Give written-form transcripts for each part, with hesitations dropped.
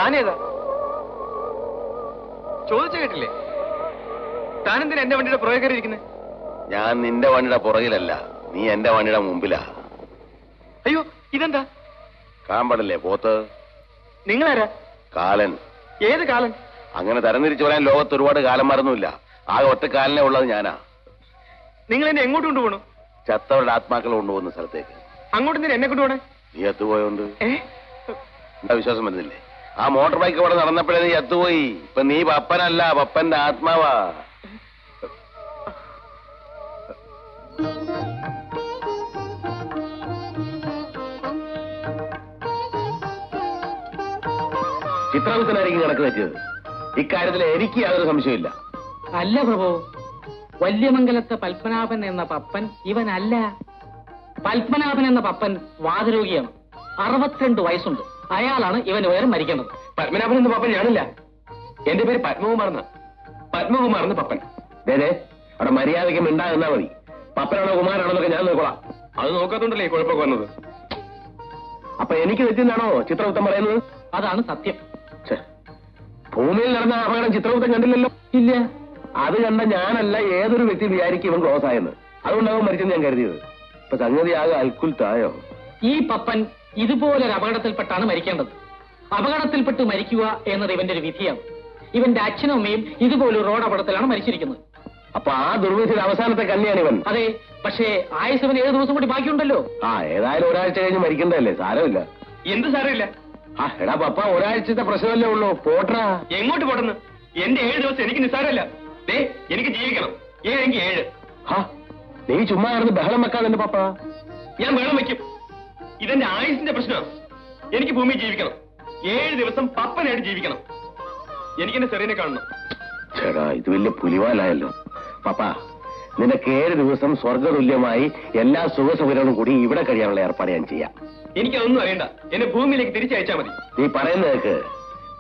താനേതാ? ചോദിച്ച കേട്ടില്ലേ? താനെന്തിനാ എന്റെ വണ്ടിയുടെ പുറകെ കയറി ഇരിക്കുന്നത്? ഞാൻ നിന്റെ വണ്ടിയുടെ പുറകിലല്ല, നീ എന്റെ വണ്ടിയുടെ മുമ്പിലാ. അയ്യോ, ഇതെന്താ? കാമ്പടല്ലേ പോത്ത്? നിങ്ങളാരാ? കാലൻ. ഏത് കാലൻ? അങ്ങനെ തരംതിരിച്ചു പറയാൻ ലോകത്ത് ഒരുപാട് കാലന്മാരൊന്നുമില്ല. ആകെ ഒറ്റ കാലിനെ ഉള്ളത് ഞാനാ. നിങ്ങൾ എന്നെ എങ്ങോട്ട് കൊണ്ടുപോകണു? ചത്തവരുടെ ആത്മാക്കൾ കൊണ്ടുപോകുന്ന സ്ഥലത്തേക്ക്. അങ്ങോട്ട് എന്തിനാ എന്നെ കൊണ്ടുപോകണേ? നീ എത്തുപോയോണ്ട് എന്താ വിശ്വാസം വരുന്നില്ലേ? ആ മോട്ടോർ ബൈക്ക് ഇവിടെ നടന്നപ്പോഴേ നീ എത്തുപോയി. ഇപ്പൊ നീ പപ്പനല്ല, പപ്പന്റെ ആത്മാവാ. ചിത്രകുപ്തനായിരിക്കും കണക്ക് തെറ്റിയത്. ഇക്കാര്യത്തിൽ എനിക്ക് യാതൊരു സംശയമില്ല. അല്ല പ്രഭു, വല്യമംഗലത്തെ പത്മനാഭൻ എന്ന പപ്പൻ ഇവനല്ല. പത്മനാഭൻ എന്ന പപ്പൻ വാതരോഗിയാണ്. 62 വയസ്സുണ്ട്. അയാളാണ് ഇവന് വേറെ മരിക്കേണ്ടത്. പത്മനാഭൻ എന്ന പപ്പൻ ഞാനില്ല. എന്റെ പേര് പത്മകുമാർന്ന. പത്മകുമാർന്ന് പപ്പൻ. അവിടെ മര്യാദയ്ക്ക് മിണ്ടാകുന്നാ മതി. പപ്പനാണോ കുമാരാണോന്നൊക്കെ ഞാൻ നോക്കോളാം. അത് നോക്കാത്തോണ്ടല്ലേ ഈ കുഴപ്പമൊക്കെ വന്നത്. അപ്പൊ എനിക്ക് തെറ്റിന്നാണോ ചിത്രഗുപ്തൻ പറയുന്നത്? അതാണ് സത്യം. ഭൂമിയിൽ നടന്ന അപകടം ചിത്രഗുപ്തൻ കണ്ടില്ലല്ലോ. ഇല്ല. അത് കണ്ട ഞാനല്ല ഏതൊരു വ്യക്തി വിചാരിക്കും ഇവൻ ക്ലോസ് ആയെന്ന്. അതുകൊണ്ടാവും മരിച്ചെന്ന് ഞാൻ കരുതിയത്. ഇപ്പൊ സംഗതി ആകെ അൽക്കുൽത്തായോ. ഈ പപ്പൻ ഇതുപോലൊരു അപകടത്തിൽപ്പെട്ടാണ് മരിക്കേണ്ടത്. അപകടത്തിൽപ്പെട്ട് മരിക്കുക എന്നത് ഇവന്റെ ഒരു വിധിയാണ്. ഇവന്റെ അച്ഛനും അമ്മയും ഇതുപോലൊരു റോഡ് അപകടത്തിലാണ് മരിച്ചിരിക്കുന്നത്. അപ്പൊ ആ ദുർവിധിയുടെ അവസാനത്തെ കന്യാണ് ഇവൻ. അതെ, പക്ഷേ ആയുസവന് 7 ദിവസം കൂടി ബാക്കിയുണ്ടല്ലോ. ഏതായാലും ഒരാഴ്ച കഴിഞ്ഞ് മരിക്കണ്ടല്ലേ, സാരമില്ല. എന്ത് സാരമില്ല? എടാ പപ്പ, ഒരാഴ്ചത്തെ പ്രശ്നമല്ലേ ഉള്ളൂ, പോട്ടാ. എങ്ങോട്ട് പോട്ടെന്ന്? എന്റെ 7 ദിവസം എനിക്ക് നിസ്സാരമല്ല. എനിക്ക് ജീവിക്കണം. 7 നീ ചുമ്മാ ആയിരുന്നു ബഹളം വെക്കാതെ എന്റെ പപ്പ. ഞാൻ ബഹളം വെക്കും. ഇതെന്റെ ആയുസിന്റെ പ്രശ്നമാണ്. എനിക്ക് ഭൂമിയിൽ ജീവിക്കണം. 7 ദിവസം പപ്പനായിട്ട് ജീവിക്കണം. എനിക്കെന്റെ ചെറിയനെ കാണണം. ചേടാ, ഇത് വലിയ പുലിവാലായല്ലോ. പപ്പ, നിനക്ക് 7 ദിവസം സ്വർഗതുല്യമായി എല്ലാ സുഖസൗകര്യങ്ങളും കൂടി ഇവിടെ കഴിയാനുള്ള ഏർപ്പാട് ഞാൻ ചെയ്യാം. എനിക്കതൊന്നും അറിയണ്ട. എന്നെ ഭൂമിയിലേക്ക് തിരിച്ചയച്ചാൽ മതി. നീ പറയുന്നതൊക്കെ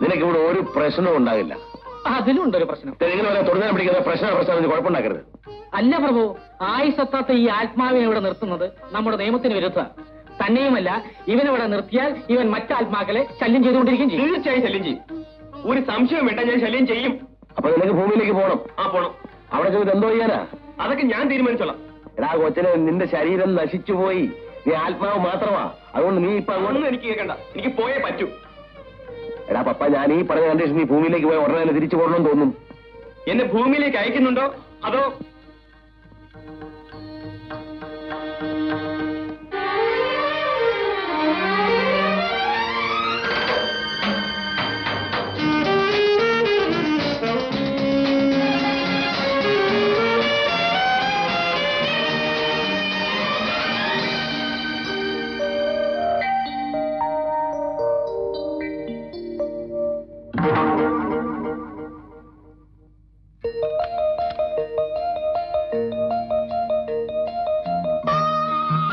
നിനക്കിവിടെ ഒരു പ്രശ്നവും ഉണ്ടാകില്ല. അതിലും ഉണ്ടൊരു പ്രശ്നം. തുടങ്ങാൻ പിടിക്കുന്ന പ്രശ്നം കുഴപ്പമുണ്ടാക്കരുത്. അല്ല പ്രഭു, ആയുസത്താത്ത ഈ ആത്മാവിനെ ഇവിടെ നിർത്തുന്നത് നമ്മുടെ നിയമത്തിന് വിരുദ്ധമാണ്. തന്നെയുമല്ല, ഇവനിവിടെ നിർത്തിയാൽ ഇവൻ മറ്റാത്മാക്കളെ ശല്യം ചെയ്തുകൊണ്ടിരിക്കുകയും ചെയ്യും. തീർച്ചയായും ശല്യം ചെയ്യും. ഒരു സംശയം വേണ്ട, ഞാൻ ശല്യം ചെയ്യും. അപ്പൊ നിനക്ക് ഭൂമിയിലേക്ക് പോകണം. പോണം. അവിടെ ചെന്നിട്ട് എന്തോ ചെയ്യാനാ? അതൊക്കെ ഞാൻ തീരുമാനിച്ചോളാം. എടാ കൊച്ചിനെ, നിന്റെ ശരീരം നശിച്ചുപോയി. നീ ആത്മാവ് മാത്രമാ. അതുകൊണ്ട് നീ ഇപ്പൊ അങ്ങോട്ടൊന്നും എനിക്ക് കേൾക്കണ്ട. എനിക്ക് പോയേ പറ്റൂ. എടാ പപ്പ, ഞാൻ ഈ പറഞ്ഞ കണ്ടീഷൻ നീ ഭൂമിയിലേക്ക് പോയി ഉടനെ തന്നെ തിരിച്ചു പോകണമെന്ന് തോന്നും. എന്നെ ഭൂമിയിലേക്ക് അയക്കുന്നുണ്ടോ അതോ?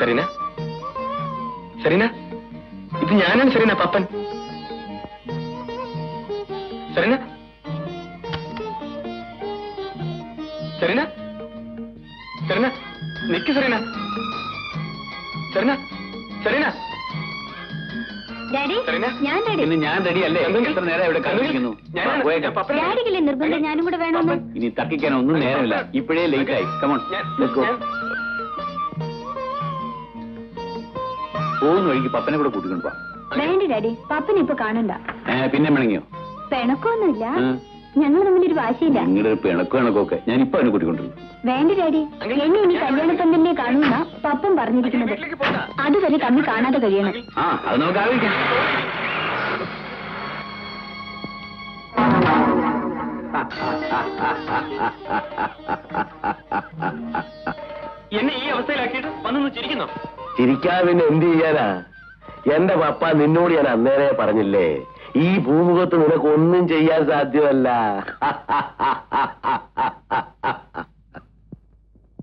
സെറീന, സെറീന, ഇത് ഞാനാണ് സെറീന, പപ്പൻ. സെറീന, സെറീന, സെറീന, നിക്ക് സെറീന, സെറീന, സെറീന. ഞാൻ റെഡിയല്ലേ? എത്ര നേരം ഇവിടെ കാത്തിരിക്കുന്നു? നിർബന്ധം ഞാനും കൂടെ വേണമെന്ന്. ഇനി തർക്കിക്കാനൊന്നും നേരമില്ല. ഇപ്പോഴേ ലേറ്റ് ആയി. Come on, let's go. പോകുന്ന വഴിക്ക് പപ്പനെ കൂടെ കൂട്ടിക്കൊണ്ട് പോവാം. വേണ്ട ഡാഡി, പപ്പനെ ഇപ്പൊ കാണണ്ട. പിന്നെ പിണങ്ങിയോ? പിണക്കൊന്നുമില്ല, ഞങ്ങൾ തമ്മിലൊരു വാശിയില്ല. നിങ്ങളുടെ പിണക്കമൊക്കെ ഞാൻ ഇപ്പൊ അവനെ കൂട്ടിക്കൊണ്ടിരുന്നു. വേണ്ട ഡാഡി, എന്നെ ഇനി കല്യാണപ്പന്തലിനെ കാണുന്ന പപ്പൻ പറഞ്ഞിരിക്കുന്നത്. അതുവരെ തമ്മിൽ കാണാതെ കഴിയണം. അത് നമുക്ക് ആലോചിക്കാം. എന്നെ ഈ അവസ്ഥയിലാക്കിയിട്ട് വന്നൊന്ന് ചിരിക്കുന്നോ? ചിരിക്കാതെ പിന്നെ എന്ത് ചെയ്യാനാ? എന്റെ പപ്പ നിന്നോട് ഞാൻ അന്നേരെ പറഞ്ഞില്ലേ, ഈ ഭൂമുഖത്ത് നിനക്കൊന്നും ചെയ്യാൻ സാധ്യമല്ല.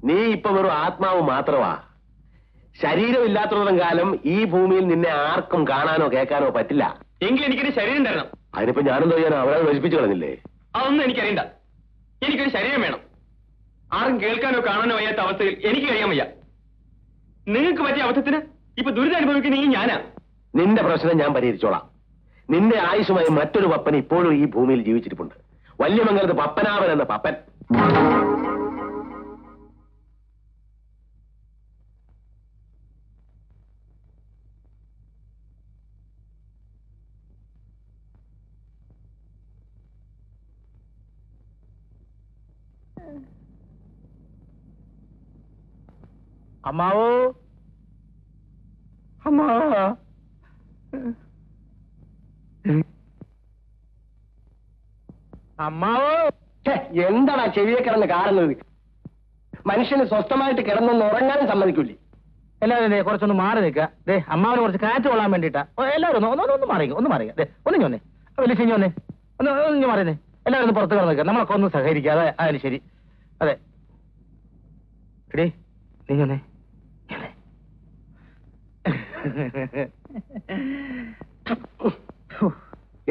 നീ ഇപ്പൊ വെറും ആത്മാവ് മാത്രമാ. ശരീരമില്ലാത്തത്തോളം കാലം ഈ ഭൂമിയിൽ നിന്നെ ആർക്കും കാണാനോ കേൾക്കാനോ പറ്റില്ല. എങ്കിൽ എനിക്കൊരു ശരീരം തരണം. അതിനിപ്പോ ഞാനെന്തോ ചെയ്യാനോ? അവരെ നശിപ്പിച്ചു കളഞ്ഞില്ലേ? അതൊന്നും എനിക്കറിയണ്ട. എനിക്കൊരു ശരീരം വേണം. ആരും കേൾക്കാനോ കാണാനോ വയ്യാത്ത അവസ്ഥയിൽ എനിക്ക് കഴിയാൻ വയ്യ. നിങ്ങൾക്ക് പറ്റിയ അബദ്ധത്തിന് ഇപ്പൊ ദുരിതം അനുഭവിക്കുന്ന ഈ ഞാനാ. നിന്റെ പ്രശ്നം ഞാൻ പരിഹരിച്ചോളാം. നിന്റെ ആയുഷുമായി മറ്റൊരു പപ്പൻ ഇപ്പോഴും ഈ ഭൂമിയിൽ ജീവിച്ചിരിപ്പുണ്ട്. വല്യമംഗലത്ത് പപ്പനാവൻ എന്ന പപ്പൻ. അമ്മാവോ, അമ്മാവാ, അമ്മാവോ. എന്താടാ ചെവിയെ കിടന്ന് കാണുന്നത്? മനുഷ്യന് സ്വസ്ഥമായിട്ട് കിടന്നൊന്ന് ഉറങ്ങാനും സമ്മതിക്കൂലേ? എല്ലാവരും കുറച്ചൊന്ന് മാറി നിൽക്കുക. അമ്മാവിന് കുറച്ച് കാറ്റ് കൊള്ളാൻ വേണ്ടിട്ടാ. എല്ലാവരും ഒന്ന് മാറിക്കുക, ഒന്ന് മാറിക്കുക. ഒന്ന് ഞൊന്നേ, വലിയ ചിഞ്ഞൊന്നേ, ഒന്ന് മാറിയേ. എല്ലാവരും ഒന്ന് പുറത്ത് കിടന്ന് നിൽക്കുക. നമ്മളൊക്കെ ഒന്ന് സഹകരിക്കുക. അതെ ശരി. അതെ എടീ, നീ ഞൊന്നേ.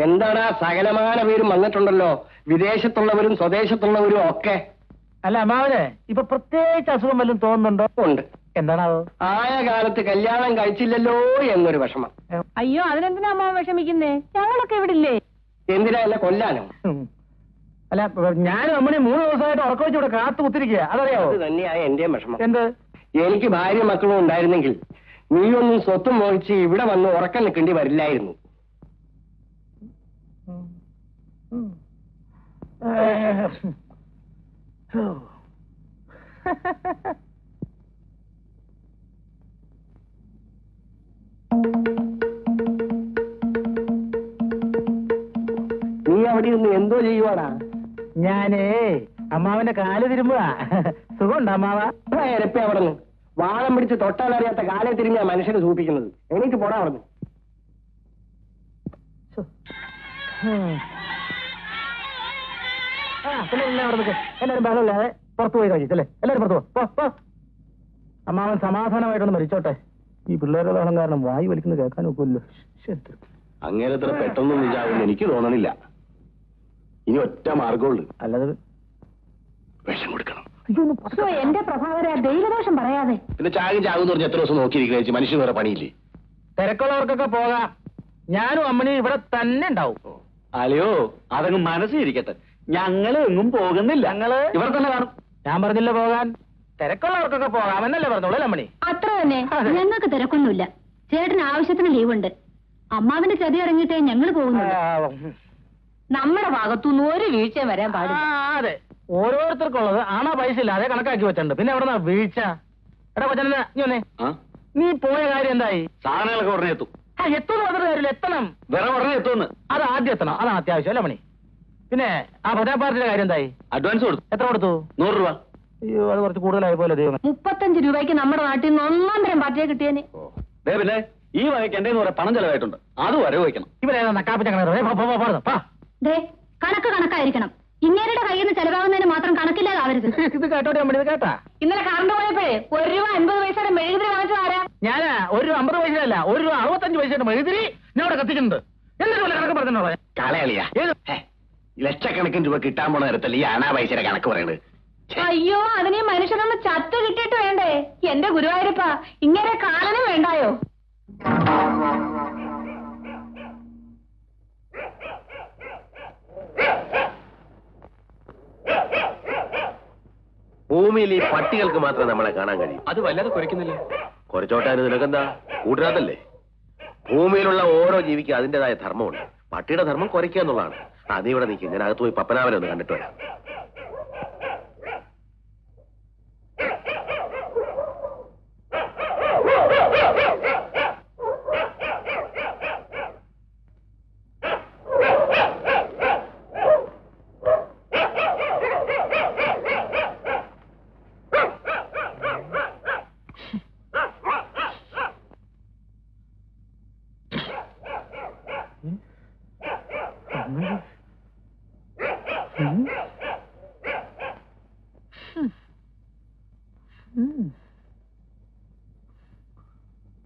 എന്താടാ സകലമാന പേരും വന്നിട്ടുണ്ടല്ലോ, വിദേശത്തുള്ളവരും സ്വദേശത്തുള്ളവരും ഒക്കെ. അല്ല അമ്മാവന് ഇപ്പൊ പ്രത്യേകിച്ച് അസുഖം വല്ലതും തോന്നുന്നുണ്ടോ? ഉണ്ട്. എന്താണാവോ? ആയ കാലത്ത് കല്യാണം കഴിച്ചില്ലല്ലോ എന്നൊരു വിഷമം. അയ്യോ, അതിനെന്തിനാ അമ്മാവൻ വിഷമിക്കുന്നേ? ഞങ്ങളൊക്കെ ഇവിടെ ഇല്ലേ? എന്തിനാ എന്നെ കൊല്ലാനോ? അല്ല, ഞാനും അമ്മണി 3 ദിവസമായിട്ട് ഉറക്കം വെച്ച് ഇവിടെ കാത്തു കുത്തിരിക്കുക. അതറിയാവോ? അത് തന്നെയായ എന്റെയും വിഷമം. എന്ത്? എനിക്ക് ഭാര്യ മക്കളും ഉണ്ടായിരുന്നെങ്കിൽ നീയൊന്നും സ്വത്തും മോഹിച്ച് ഇവിടെ വന്ന് ഉറക്കം നിൽക്കേണ്ടി വരില്ലായിരുന്നു. നീ അവിടെ നിന്ന് എന്തോ ചെയ്യുവാടാ? ഞാനേ അമ്മാവന്റെ കാല് തിരുമ്പുക. സുഖമുണ്ടോ അമ്മാവ? എരപ്പ അവിടെ നിന്ന് വാളം പിടിച്ച് തൊട്ടാലറിയാത്ത കാലെ തിരിഞ്ഞാ മനുഷ്യനെ സൂപ്പിക്കുന്നത്. എനിക്ക് പോടാ അവിടെ നിന്ന്. എല്ലാവരും ബഹളമില്ലാതെ പുറത്തു പോയി കഴിച്ചല്ലേ? എല്ലാവരും പുറത്തു പോ. അമ്മാവൻ സമാധാനമായിട്ടൊന്ന് മരിച്ചോട്ടെ. ഈ പിള്ളേരുടെ ബഹളം കാരണം വായു വലിക്കുന്നത് കേൾക്കാൻ നോക്കുമല്ലോ. അങ്ങേരത്ര പെട്ടെന്നൊന്നും ഇതാകുമെന്ന് എനിക്ക് തോന്നണില്ല. ഇനി ഒറ്റ മാർഗമുള്ളൂ. അല്ലാതെ വിഷം കൊടുക്കണം. എന്റെ പ്രഭാകര, ദൈവദോഷം പറയാതെ. പിന്നെ ചാകും എന്ന് പറഞ്ഞ് എത്ര ദിവസം നോക്കിയിരിക്കുന്ന മനുഷ്യന് വേറെ പണിയില്ലേ? തിരക്കുള്ളവർക്കൊക്കെ പോകാം. ഞാനും അമ്മണി ഇവിടെ തന്നെ ഉണ്ടാവും. അല്ലയോ, അതങ്ങ് മനസ്സിരിക്കട്ടെ. ഞങ്ങള് എങ്ങും പോകുന്നില്ല. ഞങ്ങള് ഇവിടെ തന്നെ കാണും. ഞാൻ പറഞ്ഞില്ല പോകാൻ. തിരക്കുള്ളവർക്കൊക്കെ പോകാമെന്നല്ലേ പറഞ്ഞോളൂ അമ്മണി? അത്ര തന്നെ. ഞങ്ങൾക്ക് തിരക്കൊന്നുമില്ല. ചേട്ടന് ആവശ്യത്തിന് ലീവുണ്ട്. അമ്മാവിന്റെ ചതി ഇറങ്ങിയിട്ടേ ഞങ്ങൾ പോകുന്നുള്ളൂ. നമ്മുടെ ഭാഗത്തുനിന്ന് ഒരു വീഴ്ച വരാൻ പാടില്ല. അതെ, ഓരോരുത്തർക്കുള്ളത് ആണാ പൈസ ഇല്ലാതെ കണക്കാക്കി വെച്ചിട്ടുണ്ട്. പിന്നെ എവിടെന്നാ വീഴ്ച? എടാ കൊച്ചനെ, നീ പോയ കാര്യം എന്തായി? സാധനങ്ങളൊക്കെ ഉടനെ എത്തും. എത്തുന്നു മാത്രം കാര്യമില്ല, എത്തണം. വേറെ ഉടനെ എത്തുമെന്ന്. അത് ആദ്യം എത്തണം, അതാണ് അത്യാവശ്യം അല്ലേ മണി? പിന്നെ ആ ഭജന പാർട്ടിയുടെ കാര്യം എന്തായി? അഡ്വാൻസ് കൊടുത്തു. എത്ര കൊടുത്തു? 100 രൂപ. അയ്യോ, അത് കുറച്ച് കൂടുതലായി പോലെ ദൈവം. 35 രൂപയ്ക്ക് നമ്മുടെ നാട്ടിൽ നിന്ന് 1 പാർട്ടിയെ കിട്ടിയേനെ. പിന്നെ ഈ വകയ്ക്ക് എന്റെ പണം ചെലവായിട്ടുണ്ട്. അത് വരെ വയ്ക്കണം. ഇവരേതാ നക്കാപ്പിച്ച കിണറ്? ദേ, കണക്ക് കണക്കായിരിക്കണം. ഇങ്ങേരുടെ കയ്യിൽ നിന്ന് ചെലവാകുന്നതിന് മാത്രം കണക്കില്ലാതാവരുത്. ഇത് കേട്ടോട്ടെ അമ്മണി, ഇത് കേട്ടാ? ഇന്നലെ കറണ്ട് പോയപ്പോഴേ 1 രൂപ 50 പൈസയുടെ മെഴുകുതിരി വാങ്ങിച്ചു ആരാ? ഞാനാ 1 രൂപ 50 പൈസയല്ല, 1 രൂപ 65 പൈസയുടെ മെഴുകുതിരി ഞാൻ അവിടെ കത്തിക്കുന്നത്. എന്നിട്ട് പോലെ കണക്ക് പറഞ്ഞോ? കളയളിയാ, ലക്ഷക്കണക്കിന് രൂപ കിട്ടാൻ പോണ നേരത്തല്ല ഈ അനാ പൈസയുടെ കണക്ക് പറയണത്. അയ്യോ, അതിനെ മനുഷ്യനൊന്ന് ചത്ത് കിട്ടിയിട്ട് വേണ്ടേ? എന്റെ ഗുരുവായൂരപ്പ, ഇങ്ങനെ കാലനും വേണ്ടായോ? ഭൂമിയിൽ ഈ പട്ടികൾക്ക് മാത്രമേ നമ്മളെ കാണാൻ കഴിയും. അത് വല്ലാതെ കുരയ്ക്കുന്നില്ല. കുറച്ചോട്ടാനും നിനക്കെന്താ കൂട്ടുകാരല്ലേ? ഭൂമിയിലുള്ള ഓരോ ജീവിക്കും അതിന്റേതായ ധർമ്മമുണ്ട്. പട്ടിയുടെ ധർമ്മം കുറയ്ക്കുക എന്നുള്ളതാണ്. നീ ഇവിടെ നിൽക്കും, ഞാൻ അകത്ത് പോയി പപ്പനാവനെ ഒന്ന് കണ്ടിട്ട് വരാം.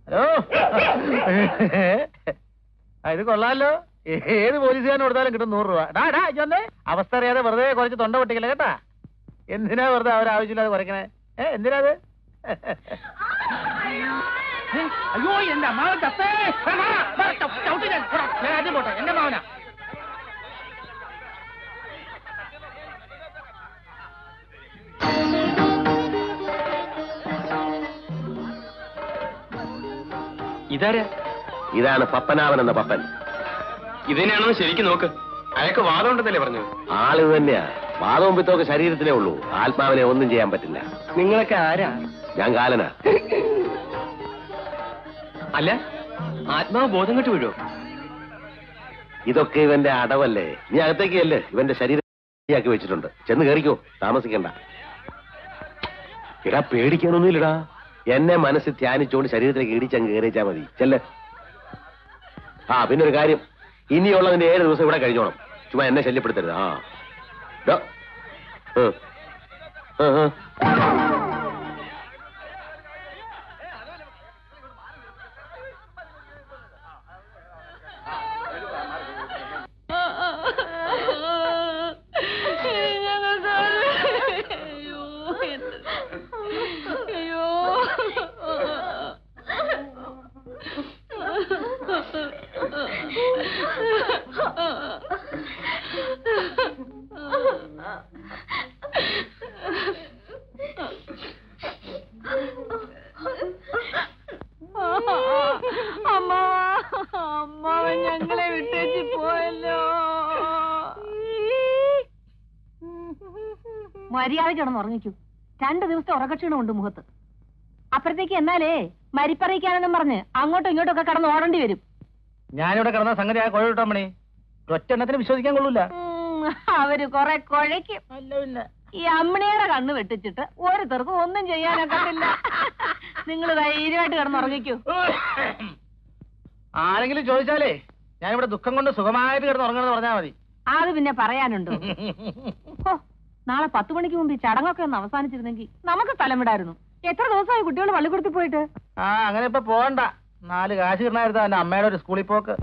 ഹലോ, ഇത് കൊള്ളാലോ. ഏത് പോലീസുകാരൻ കൊടുത്താലും കിട്ടും 100 രൂപ. ഇതൊന്നേ അവസ്ഥ അറിയാതെ വെറുതെ കുറച്ച് തൊണ്ട പൊട്ടിക്കില്ല കേട്ടാ. എന്തിനാ വെറുതെ അവരാവശ്യമില്ലാതെ കുറയ്ക്കണേ? എന്തിനാ അത്? അയ്യോ എന്റെ അമ്മാവൻ തപ്പേ ഞാൻ ആദ്യം പോട്ടെ എന്റെ അമ്മാവനാ. ഇതാരാ? ഇതാണ് പപ്പനാവൻ എന്ന പപ്പൻ. ഇതന്നെയാണോ ശരിക്കും നോക്ക്. അയാൾക്ക് വാദം ഉണ്ടെന്നല്ലേ പറഞ്ഞു? ആള് തന്നെയാ. വാദവും പിത്തമൊക്കെ ശരീരത്തിലേ ഉള്ളൂ, ആത്മാവിനെ ഒന്നും ചെയ്യാൻ പറ്റില്ല. നിങ്ങളൊക്കെ ആരാ? ഞാൻ കാലനാ. അല്ല, ആത്മാവ് ബോധം കെട്ട് വീഴോ? ഇതൊക്കെ ഇവന്റെ അടവല്ലേ. നീ അകത്തേക്ക് അല്ലേ, ഇവന്റെ ശരീരമാക്കി വെച്ചിട്ടുണ്ട്. ചെന്ന് കയറിക്കോ, താമസിക്കണ്ട. ഇടാ പേടിക്കാനൊന്നുമില്ലടാ. എന്നെ മനസ്സിൽ ധ്യാനിച്ചുകൊണ്ട് ശരീരത്തിലേക്ക് ഇടിച്ചങ്ങ് കയറിച്ചാ മതി. ചെല്ല്. ആ പിന്നെ ഒരു കാര്യം, ഇനിയുള്ളതിന്റെ 7 ദിവസം ഇവിടെ കഴിഞ്ഞോണം. ചുമ്മാ എന്നെ ശല്യപ്പെടുത്തരുത്. ആ അമ്മാവൻ ഞങ്ങളെ വിട്ടേച്ച് പോയല്ലോ. മര്യാദ കിടന്ന് ഉറങ്ങിക്കൂ. 2 ദിവസത്തെ ഉറക്കക്ഷീണമുണ്ട് മുഖത്ത്. അപ്പഴത്തേക്ക് എന്നാലേ മരിപ്പറിയിക്കാനെന്നും പറഞ്ഞ് അങ്ങോട്ടും ഇങ്ങോട്ടും ഒക്കെ കടന്ന് ഓടേണ്ടി വരും. ഞാനിവിടെ കിടന്ന സംഗതി ആ കുഴട്ടമ്മണി ഒറ്റെണ്ണത്തിന് വിശ്വസിക്കാൻ കൊള്ളൂല. അവര് കൊറേ കുഴയ്ക്കും. ഈ അമ്മണിയുടെ കണ്ണ് വെട്ടിച്ചിട്ട് ഓരോരുത്തർക്കും ഒന്നും ചെയ്യാനൊക്കത്തില്ല. നിങ്ങൾ ധൈര്യമായിട്ട് കിടന്നുറങ്ങിക്കൂ. ആരെങ്കിലും ചോദിച്ചാലേ ഞാനിവിടെ ദുഃഖം കൊണ്ട് സുഖമായിട്ട് കിടന്നുറങ്ങണമെന്ന് പറഞ്ഞാൽ മതി. അത് പിന്നെ പറയാനുണ്ടോ? ഓ, നാളെ 10 മണിക്ക് മുമ്പ് ഈ ചടങ്ങൊക്കെ ഒന്ന് അവസാനിച്ചിരുന്നെങ്കിൽ നമുക്ക് സ്ഥലം വിടായിരുന്നു. എത്ര ദിവസമായി കുട്ടികൾ പള്ളിക്കൂടത്തിൽ പോയിട്ട്? അങ്ങനെ ഇപ്പൊ പോകണ്ട. 4 കാശ് കിട്ടണായിരുന്നു എന്റെ അമ്മയുടെ ഒരു സ്കൂളിൽ പോക്ക്.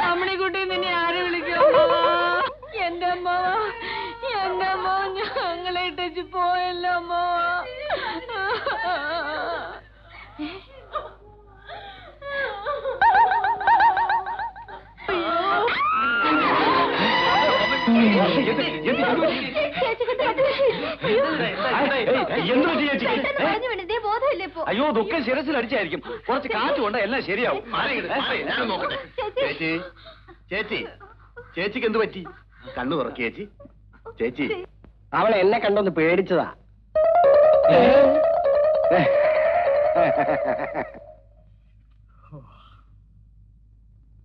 അമ്മണിക്കുട്ടി നിന്നെ ആരെ വിളിക്കോ? എന്റെ അമ്മ ഞങ്ങളെ ഇട്ടേച്ച് പോയല്ലോ അമ്മ. അയ്യോ ദുഃഖം ശിരസിൽ അടിച്ചായിരിക്കും. കുറച്ച് കാറ്റ് കൊണ്ട് എല്ലാം ശരിയാവും. ചേച്ചി ചേച്ചി ചേച്ചിക്ക് എന്ത് പറ്റി? കണ്ണു തുറക്കി ചേച്ചി. ചേച്ചി അവളെ എന്നെ കണ്ടൊന്ന് പേടിച്ചതാ.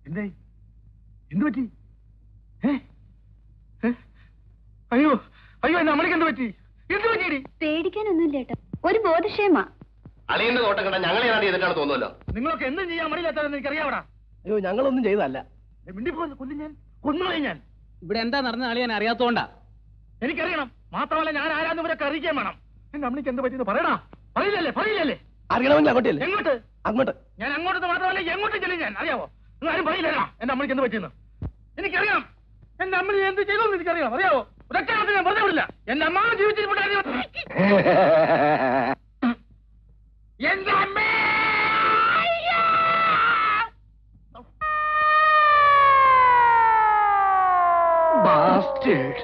എന്തായി? എന്ത് പറ്റി? അയ്യോ അയ്യോ എന്നെ അമ്മയ്ക്ക് എന്ത് പറ്റി? എന്ത് പറ്റി? പേടിക്കാനൊന്നുമില്ല ഏട്ടാ, ഒരു ബോധക്ഷേമാ. അളിയന്റെ നോട്ടം കണ്ട ഞങ്ങളെ ഏതാണ്ട് ചെയ്തിട്ടാണ് തോന്നുമല്ലോ. നിങ്ങളൊക്കെ എന്തും ചെയ്യാൻ മടിയില്ലാത്തതെന്ന് എനിക്കറിയാവടാ. അയ്യോ ഞങ്ങളൊന്നും ചെയ്തതല്ല. കൊന്നുകളെ ഞാൻ. ഇവിടെ എന്താ നടന്ന ആളെ ഞാൻ അറിയാത്തോണ്ടാ. എനിക്കറിയണം. മാത്രമല്ല ഞാൻ ആരാന്ന് ഇവരൊക്കെ അറിയിക്കാൻ വേണം. എന്റെ അമ്മയ്ക്ക് എന്ത് പറ്റിയെന്ന് പറയടാ. പറയില്ലല്ലേ? അറിയണമെങ്കിൽ അങ്ങോട്ടല്ലേ? എങ്ങോട്ട്? അങ്ങോട്ട്. ഞാൻ അങ്ങോട്ട് മാത്രമല്ല എങ്ങോട്ട് ചെല്ലും ഞാൻ. അറിയാവോ? ആരും പറയില്ലടാ എന്റെ അമ്മയ്ക്ക് എന്ത് പറ്റിയെന്ന്. എനിക്കറിയാം. എന്റെ അമ്മ എന്ത് ചെയ്തോന്ന് എനിക്കറിയാം. അറിയാവോ? ഒരൊറ്റ ഞാൻ വെറുതെ വിടില്ല. എന്റെ അമ്മ ജീവിച്ചിരിപ്പുണ്ടായിരുന്നു. എന്റെ അമ്മേ Bastard!